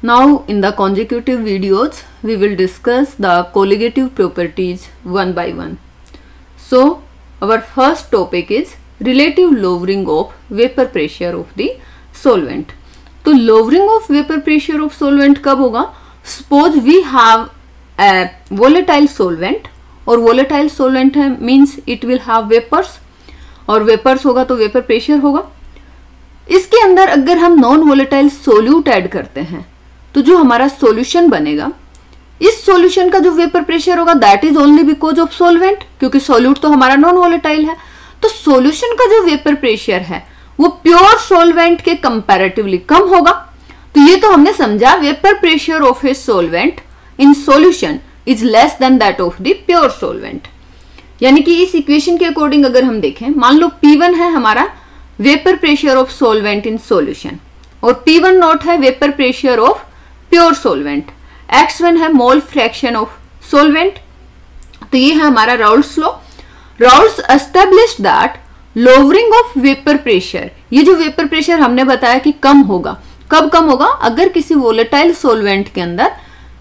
Now in the consecutive videos we will discuss the colligative properties one by one. So our first topic is relative lowering of vapor pressure of the solvent. तो lowering of vapor pressure of solvent कब होगा? Suppose we have a volatile solvent और volatile solvent है means it will have vapors और vapors होगा तो vapor pressure होगा. इसके अंदर अगर हम नॉन वोलेटाइल सोल्यूट ऐड करते हैं तो जो हमारा सॉल्यूशन बनेगा, इस सॉल्यूशन का जो वेपर प्रेशर होगा that is only because of solvent, क्योंकि सॉल्यूट तो हमारा नॉन वोलेटाइल है. तो सॉल्यूशन का जो वेपर प्रेशर है वो प्योर सॉल्वेंट के कंपैरेटिवली कम होगा. तो ये तो हमने समझा vapour pressure of a solvent in solution is less than that of the pure solvent. यानी कि इस इक्वेशन के अकॉर्डिंग अगर हम देखें, मान लो P1 है हमारा vapour pressure of solvent in solution और P1 नॉट है vapour pressure of pure solvent, X1 है मोल फ्रैक्शन ऑफ सॉल्वेंट. तो ये है हमारा Raoult's law. Raoul's established that lowering of vapour pressure, ये जो वेपर प्रेशर हमने बताया कि कम होगा, कब कम होगा? अगर किसी वोलेटाइल सॉल्वेंट के अंदर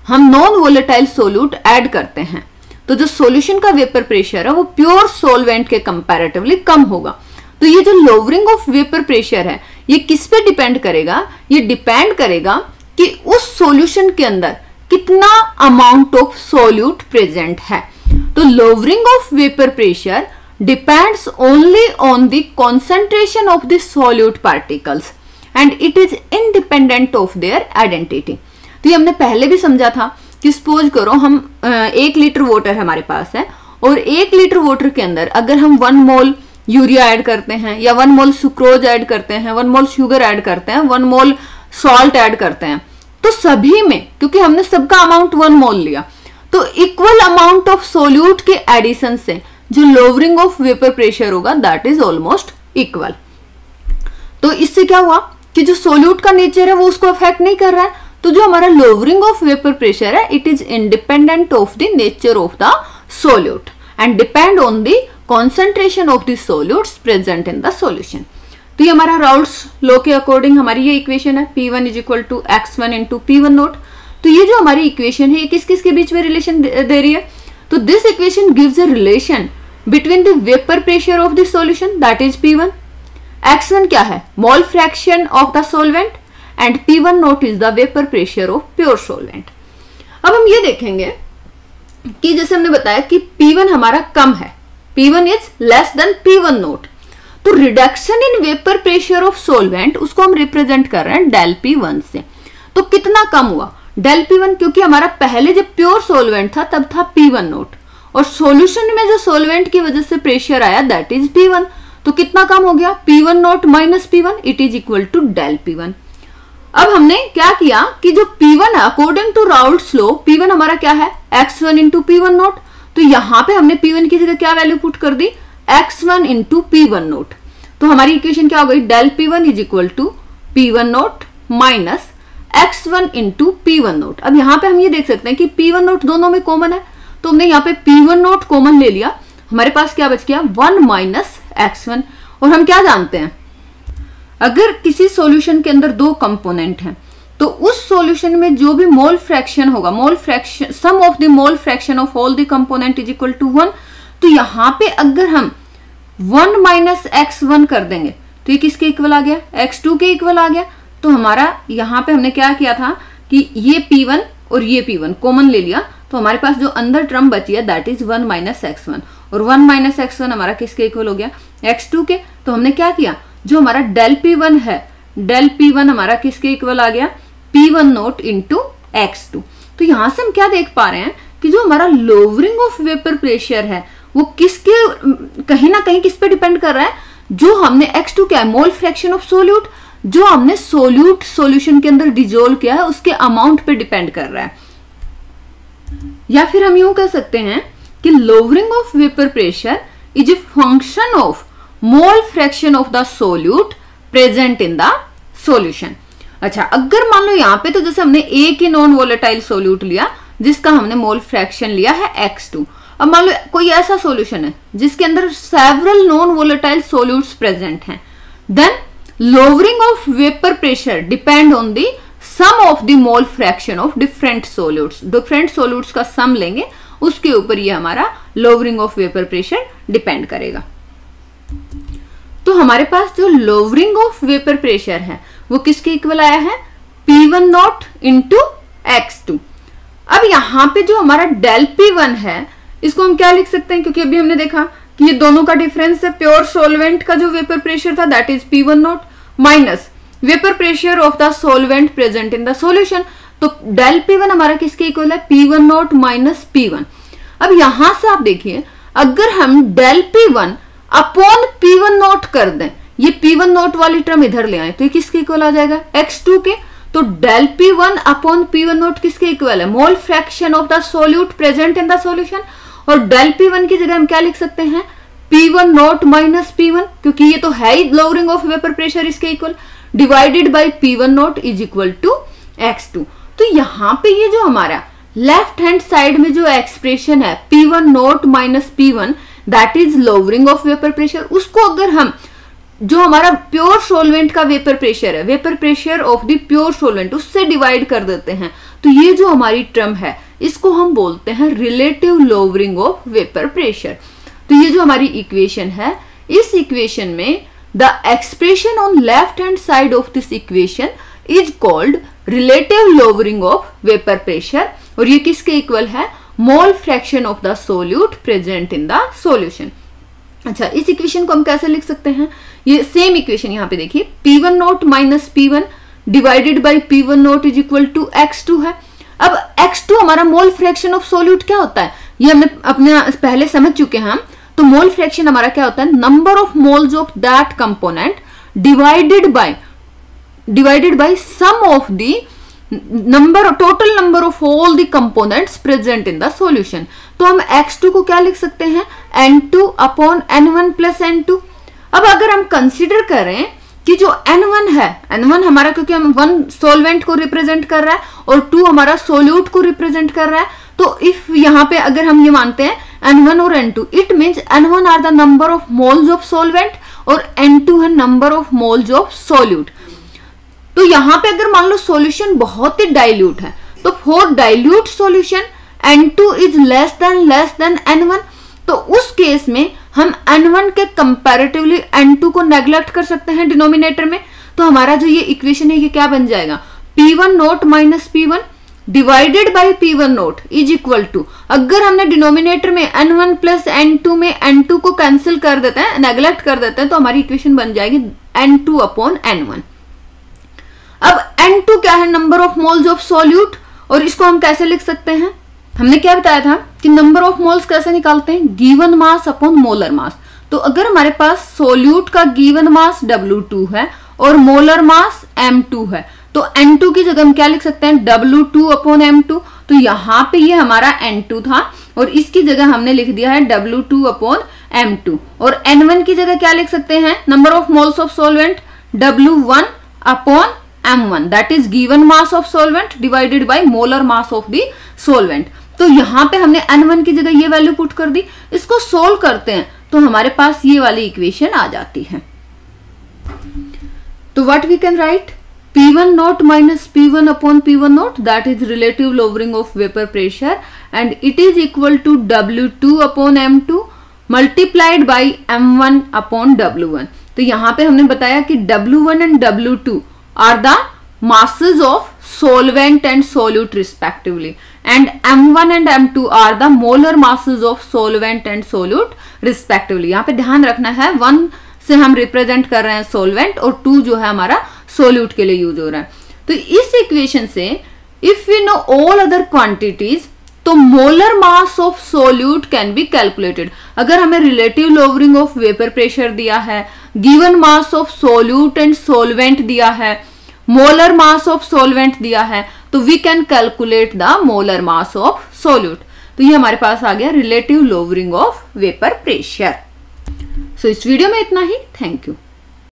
हम नॉन वोलेटाइल सोल्यूट ऐड करते हैं तो जो सॉल्यूशन का वेपर प्रेशर है वो प्योर सॉल्वेंट के कंपैरेटिवली कम होगा. तो ये जो लोअरिंग ऑफ वेपर प्रेशर है ये किस पे डिपेंड करेगा? ये डिपेंड करेगा कि उस सॉल्यूशन के अंदर कितना अमाउंट ऑफ सॉल्यूट प्रेजेंट है. तो lowering of vapour pressure depends only on the concentration of the solute particles and it is independent of their identity. तो ये हमने पहले भी समझा था कि सपोज करो हम 1 लीटर वाटर हमारे पास है और 1 लीटर वाटर के अंदर अगर हम 1 मोल यूरिया ऐड करते हैं या 1 मोल सुक्रोज ऐड करते हैं, 1 मोल शुगर ऐड करते हैं, 1 मोल सॉल्ट ऐड करते हैं, तो सभी में क्योंकि हमने सबका अमाउंट 1 मोल लिया तो इक्वल अमाउंट ऑफ सोल्यूट के एडिशन से जो लोअरिंग ऑफ वेपर प्रेशर होगा दैट इज ऑलमोस्ट इक्वल. तो इससे क्या हुआ कि जो सोल्यूट का नेचर है वो उसको अफेक्ट नहीं कर रहा है. तो जो हमारा लोअरिंग ऑफ वेपर प्रेशर है it is independent of the nature of the solute and depend on the concentration of the solutes present in the solution. तो ये हमारा राउल्स लॉ के अकॉर्डिंग हमारी ये इक्वेशन है P1 is equal to X1 into P1 note. तो ये जो हमारी इक्वेशन है ये किस किस के बीच में रिलेशन दे रही है? तो this equation gives a relation between the vapour pressure of the solution that is P1. X1 क्या है? Mole fraction of the solvent and P1 note is the vapour pressure of pure solvent. अब हम ये देखेंगे कि जैसे हमने बताया कि P1 हमारा कम है, P1 is less than P1 note. तो reduction in vapour pressure of solvent उसको हम रिप्रेजेंट कर रहे हैं डेल P1 से. तो कितना कम हुआ डेल P1? क्योंकि हमारा पहले जब प्योर सॉल्वेंट था तब था P1 नोट और सॉल्यूशन में जो सॉल्वेंट की वजह से प्रेशर आया दैट इज P1. तो कितना कम हो गया? P1 naught minus P1 it is equal to del P1. अब हमने क्या किया कि जो P1 है according to Raoult's law P1 हमारा क्या है? X1 into P1 note. तो यहां पे हमने P1 की जगह क्या वैल्यू पुट कर दी? X1 into P1 note. तो हमारी इक्वेशन क्या हो गई? Del P1 is equal to P1 naught minus X1 into P1 naught. अब यहाँ पे हम ये देख सकते हैं कि P1 नोट दोनों में कॉमन है तो हमने यहाँ पे P1 नोट कॉमन ले लिया. हमारे पास क्या बच गया? 1 माइनस X1. और हम क्या जानते हैं, अगर किसी सॉल्यूशन के अंदर 2 कंपोनेंट हैं तो उस सॉल्यूशन में जो भी मोल फ्रैक्शन होगा, mole fraction sum of the mole fraction of all the component is equal to 1. तो यहाँ पे अगर हम 1 माइनस X1 कर देंगे तो ये किसके इक्वल आ गया? X2 के इक्वल आ गया. तो हमारा यहाँ पे हमने क्या किया था कि ये P1 और ये P1 कॉमन ले लिया तो हमारे पास जो अंदर टर्म बची है दैट इज 1 माइनस X1 और 1 माइनस X1 हमारा किसके इक्वल हो गया? X2 के. तो हमने क्या किया, जो हमारा डेल P1 है, डेल P1 हमारा किसके इक्वल आ गया? P1 note into X2. तो यहां से हम क्या देख पा रहे हैं कि जो हमारा लोअरिंग ऑफ वेपर प्रेशर है वो किसके कहीं ना कहीं किस पे डिपेंड कर रहा है? जो हमने X2 क्या है? मोल फ्रैक्शन ऑफ सोल्यूट, जो हमने सोल्यूट सॉल्यूशन के अंदर डिजोल्व किया है उसके अमाउंट पे डिपेंड कर रहा है. या फिर हम यूं कह सकते हैं कि lowering of vapour pressure is a function of mole fraction of the solute present in the solution. अच्छा, अगर मान लो यहाँ पे तो जैसे हमने एक ही नॉन वोलेटाइल सोल्यूट लिया जिसका हमने मोल फ्रैक्शन लिया है X2. अब मान लो कोई ऐसा सॉल्यूशन है जिसके अंदर several non volatile solutes present हैं, then lowering of vapour pressure depend on the sum of the mole fraction of different solutes, different solutes का सम लेंगे, उसके ऊपर ये हमारा lowering of vapour pressure depend करेगा। तो हमारे पास जो लोअरिंग ऑफ वेपर प्रेशर है वो किसके इक्वल आया है, P1 नॉट इंटू X2। अब यहाँ पे जो हमारा डेल P1 है इसको हम क्या लिख सकते हैं, क्योंकि अभी हमने देखा कि ये दोनों का डिफरेंस है, प्योर सोलवेंट का जो वेपर प्रेशर था that is P1 naught minus vapour pressure of the solvent present in the solution. तो डेल P1 हमारा किसके इक्वल है, P1 नॉट माइनस P1। अब यहां से आप देखिए अगर हम del P1 upon P1 not कर दें, ये P1 नॉट वाली टर्म इधर ले आए तो ये किसके इक्वल आ जाएगा, X2 के। तो del P1 upon P1 naught किसके इक्वल है, mole fraction of the solute present in the solution. और डेल P1 की जगह हम क्या लिख सकते हैं, P1 नॉट माइनस P1, क्योंकि ये तो है ही लोअरिंग ऑफ वेपर प्रेशर इसके equal, divided by P1 naught is equal to X2। तो यहाँ पे ये जो हमारा लेफ्ट हैंड साइड में जो एक्सप्रेशन है P1 naught minus P1 that is lowering of vapour pressure, उसको अगर हम जो हमारा प्योर सोलवेंट का वेपर प्रेशर है, vapour pressure of the pure solvent, उससे डिवाइड कर देते हैं, तो ये जो हमारी टर्म है इसको हम बोलते हैं relative lowering of vapour pressure. तो ये जो हमारी इक्वेशन है, इस इक्वेशन में the expression on left hand side of this equation is called relative lowering of vapour pressure, और ये किसके इक्वल है, mole fraction of the solute present in the solution. अच्छा, इस इक्वेशन को हम कैसे लिख सकते हैं, ये सेम इक्वेशन यहाँ पे देखिए, P1 naught minus P1 divided by P1 naught is equal to X2 है। अब X2 हमारा मोल फ्रैक्शन ऑफ सोल्यूट क्या होता है, ये हमने अपने पहले समझ चुके हैं हम। तो मोल फ्रैक्शन हमारा क्या होता है, number of moles of that component divided by sum of the number, total number of all the components present in the solution. तो हम X2 को क्या लिख सकते हैं, N2 upon N1 plus N2। अब अगर हम कंसिडर करें कि जो N1 है, N1 हमारा क्योंकि हम 1 सोलवेंट को रिप्रेजेंट कर रहा है और 2 हमारा सोल्यूट को रिप्रेजेंट कर रहा है, तो इफ यहाँ पे अगर हम ये मानते हैं N1 और N2, it means N1 are the number of moles of solvent और N2 है number of moles of solute. तो यहाँ पे अगर मान लो सॉल्यूशन बहुत ही डाइल्यूट है, तो for dilute solution N2 is less than N1, तो उस केस में हम N1 के कंपैरेटिवली N2 को नेग्लेक्ट कर सकते हैं डिनोमिनेटर में। तो हमारा जो ये इक्वेशन है ये क्या बन जाएगा, P1 naught minus P1 divided by P1 naught is equal to, अगर हमने डिनोमिनेटर में N1 प्लस N2 में N2 को कैंसिल कर देते हैं, नेग्लेक्ट कर देते हैं, तो हमारी इक्वेशन बन जाएगी N2 अपॉन N1। अब N2 क्या है, number of moles of solute, और इसको हम कैसे लिख सकते हैं, हमने क्या बताया था कि नंबर ऑफ मोल्स कैसे निकालते हैं, given mass upon molar mass. तो अगर हमारे पास सोल्यूट का गिवन मास W2 है और मोलर मास M2 है, तो N2 की जगह हम क्या लिख सकते हैं, W2 अपॉन M2। तो यहाँ पे ये हमारा N2 था और इसकी जगह हमने लिख दिया है W2 अपॉन M2। और N1 की जगह क्या लिख सकते हैं, number of moles of solvent W1 upon M1 that is given mass of solvent divided by molar mass of the solvent. तो यहाँ पे हमने N1 की जगह ये वैल्यू पुट कर दी, इसको सोल्व करते हैं तो हमारे पास ये वाली इक्वेशन आ जाती है। तो what we can write, P1 naught minus P1 upon P1 naught that is relative lowering of vapour pressure and it is equal to W2 upon M2 multiplied by M1 upon W1। तो यहाँ पे हमने बताया कि W1 and W2 are the masses of solvent and solute respectively and M1 and M2 are the molar masses of solvent and solute respectively। यहाँ पे ध्यान रखना है 1 से हम रिप्रेजेंट कर रहे हैं solvent और 2 जो है हमारा solute के लिए यूज हो रहा है। तो इस इक्वेशन से if we know all other quantities तो molar mass of solute can be calculated। अगर हमें relative lowering of vapor pressure दिया है, given mass of solute and solvent दिया है, molar mass of solvent दिया है, तो we can calculate the molar mass of solute। तो ये हमारे पास आ गया relative lowering of vapor pressure। इस वीडियो में इतना ही, थैंक यू।